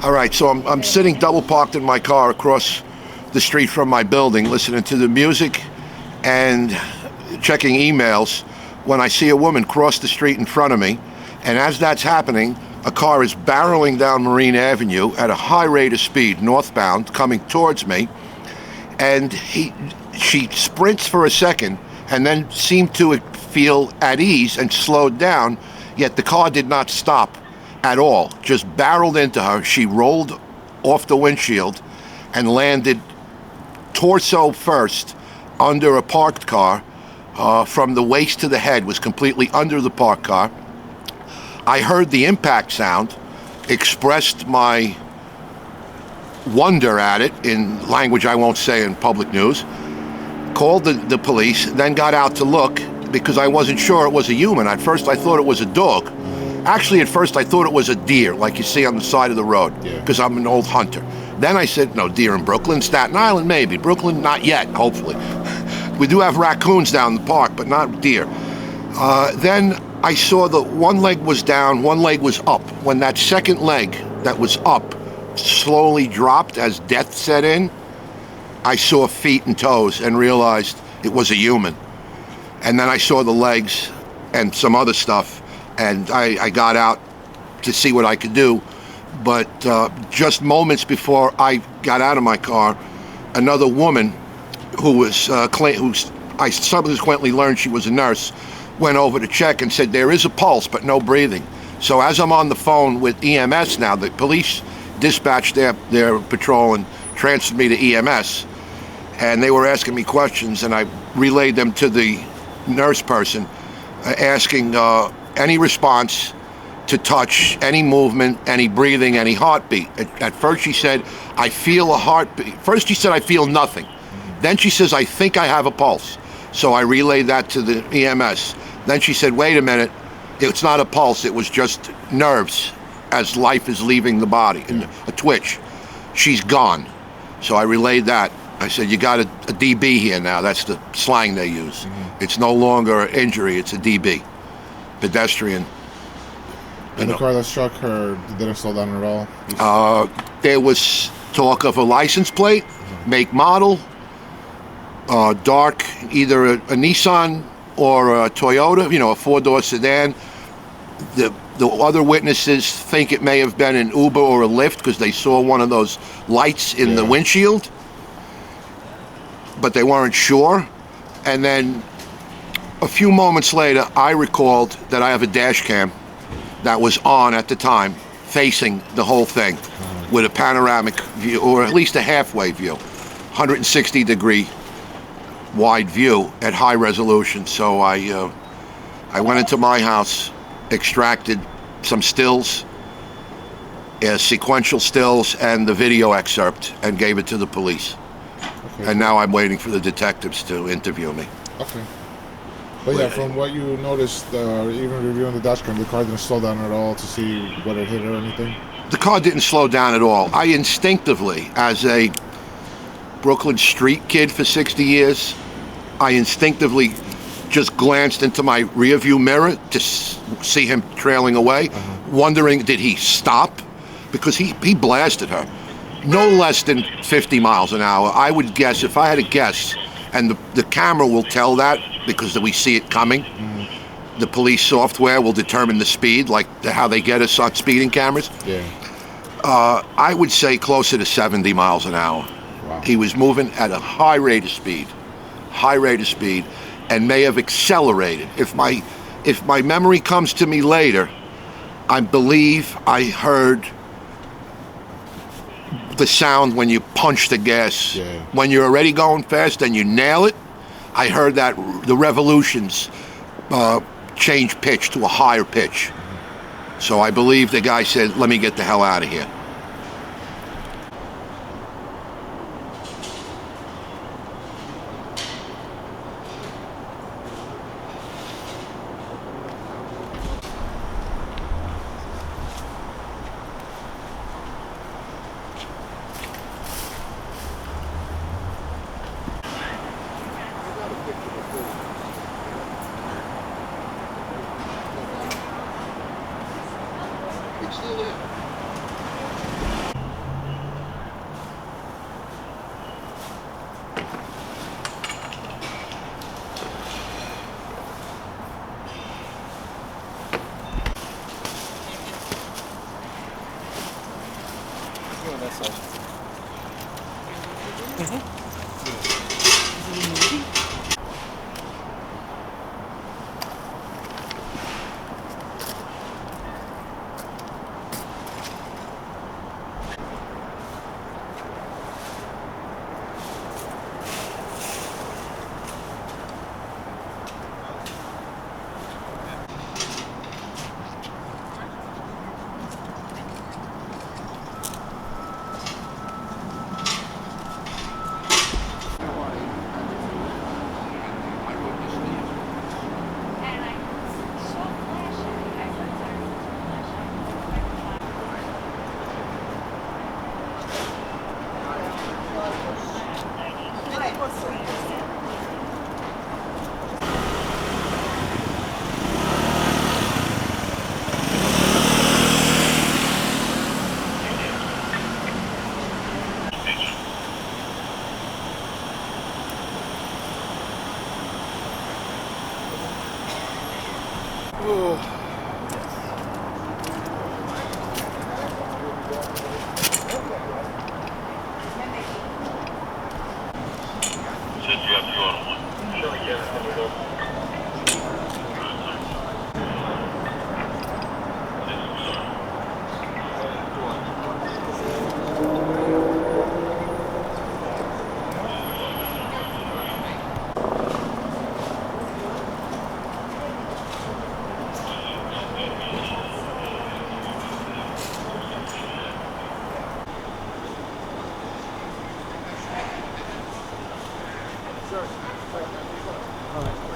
All right, so I'm sitting double parked in my car across the street from my building, listening to the music and checking emails when I see a woman cross the street in front of me. And as that's happening, a car is barreling down Marine Avenue at a high rate of speed, northbound, coming towards me. And she sprints for a second and then seemed to feel at ease and slowed down, yet the car did not stop at all, just barreled into her. She rolled off the windshield and landed torso first under a parked car. From the waist to the head was completely under the parked car. I heard the impact sound, expressed my wonder at it in language I won't say in public news, called the police, then got out to look because I wasn't sure it was a human. At first I thought it was a dog. Actually, at first I thought it was a deer, like you see on the side of the road, because I'm an old hunter. Then I said, no, deer in Brooklyn. Staten Island, maybe. Brooklyn, not yet, hopefully. We do have raccoons down the park, but not deer. Then I saw that one leg was down, one leg was up. When that second leg that was up slowly dropped as death set in, I saw feet and toes and realized it was a human. And then I saw the legs and some other stuff, and I got out to see what I could do. But just moments before I got out of my car, another woman who I subsequently learned she was a nurse, went over to check and said there is a pulse but no breathing. So as I'm on the phone with EMS now, the police dispatched their patrol and transferred me to EMS, and they were asking me questions, and I relayed them to the nurse person, asking any response to touch, any movement, any breathing, any heartbeat. At first she said, I feel a heartbeat. First she said, I feel nothing. Then she says, I think I have a pulse. So I relayed that to the EMS. Then she said, wait a minute, it's not a pulse, it was just nerves as life is leaving the body, a twitch. She's gone. So I relayed that. I said, you got a DB here now. That's the slang they use. It's no longer an injury, it's a DB, pedestrian. And the car that struck her didn't slow down at all? There was talk of a license plate, make, model, dark, either a Nissan or a Toyota, a four-door sedan. The other witnesses think it may have been an Uber or a Lyft because they saw one of those lights in the windshield, but they weren't sure. And then a few moments later, I recalled that I have a dash cam that was on at the time, facing the whole thing with a panoramic view, or at least a halfway view, 160-degree wide view at high resolution. So I went into my house, extracted some stills, sequential stills, and the video excerpt, and gave it to the police. Okay. And now I'm waiting for the detectives to interview me. Okay. But yeah, from what you noticed, even reviewing the dash cam, the car didn't slow down at all to see whether it hit or anything? The car didn't slow down at all. I instinctively, as a Brooklyn street kid for 60 years, I instinctively just glanced into my rearview mirror to see him trailing away, wondering, did he stop? Because he blasted her no less than 50 miles an hour. I would guess, if I had to guess, and the camera will tell that because we see it coming. The police software will determine the speed, like how they get us on speeding cameras. Yeah. I would say closer to 70 miles an hour. Wow. He was moving at a high rate of speed, and may have accelerated. If my memory comes to me later, I believe I heard the sound when you punch the gas. Yeah. When you're already going fast and you nail it, I heard that the revolutions change pitch to a higher pitch. So I believe the guy said, let me get the hell out of here. on that side. And I so flashy. I looked at